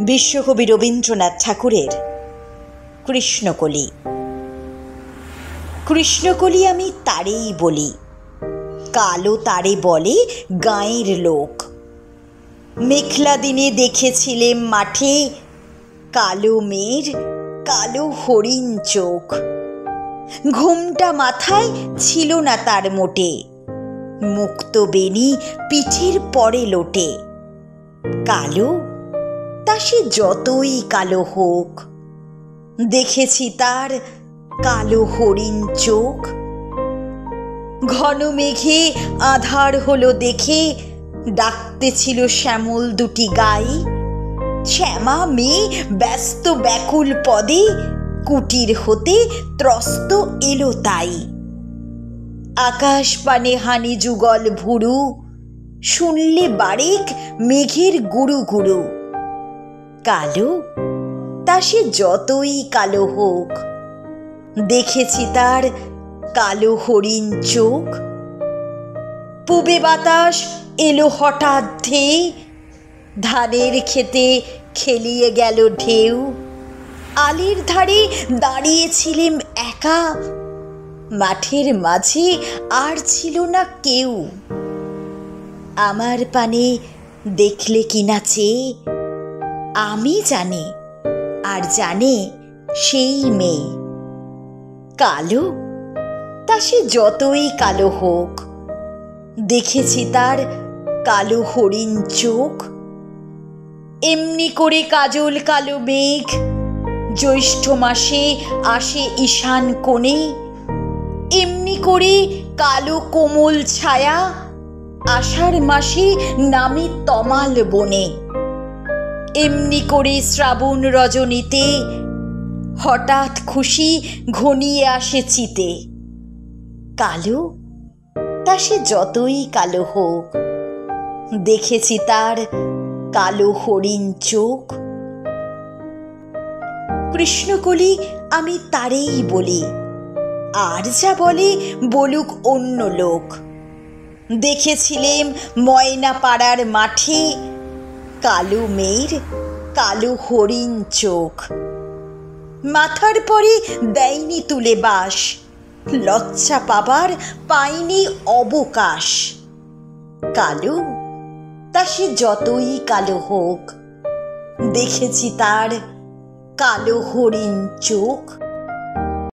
বিশ্বকবি রবীন্দ্রনাথ ঠাকুরের কৃষ্ণকলি। কৃষ্ণকলি আমি তারেই বলি, কালো তারে বলে গাঁয়ের লোক। মেঘলা দিনে দেখেছিলেম মাঠে, কালো মেয়ের কালো হরিণ চোখ। ঘুমটা মাথায় ছিল না তার মোটে, মুক্ত বেনি পিঠের পরে লোটে। কালো তা সে যতই কালো হোক, দেখেছি তার কালো হরিণ চোখ। ঘন মেঘে আধার হলো দেখে, ডাকতেছিল শ্যামল দুটি গাই। শ্যামা মেয়ে ব্যস্ত ব্যাকুল পদে, কুটির হতে ত্রস্ত এলো তাই। আকাশ পানে হানি যুগল ভুরু, শুনলে বারেক মেঘের গুরু গুরু। কালো তা সে যতই কালো হোক, দেখেছি তার কালো হরিণ চোখ। পূবে বাতাস এলো হঠাৎ ধেয়ে, ধানের খেতে খেলিয়ে গেল ঢেউ। আলির ধারে দাঁড়িয়েছিলেম একা, মাঠের মাঝে আর ছিল না কেউ। আমার পানে দেখলে কিনা চেয়ে, আমি জানি আর জানে সেই মেয়ে। কালো তা সে যতই কালো হোক, দেখেছি তার কালো হরিণ চোখ। এমনি করে কাজল কালো মেঘ, জ্যৈষ্ঠ মাসে আসে ঈশান কোণে। এমনি করে কালো কোমল ছায়া, আষাঢ় মাসে নামে তমাল বনে। এমনি করে শ্রাবণ রজনীতে, হঠাৎ খুশি ঘনিয়ে আসে চিতে। কালো তা সে যতই কালো হোক, দেখেছি তার কালো হরিণ চোখ। কৃষ্ণকলি আমি তারেই বলি, আর যা বলে বলুক অন্য লোক। দেখেছিলেম ময়না পাড়ার মাঠে, কালো মেয়ের কালো হরিণ চোখ। মাথার পরে দেয়নি তুলে বাস, লজ্জা পাবার পাইনি অবকাশ। কালো তা সে যতই কালো হোক, দেখেছি তার কালো হরিণ চোখ।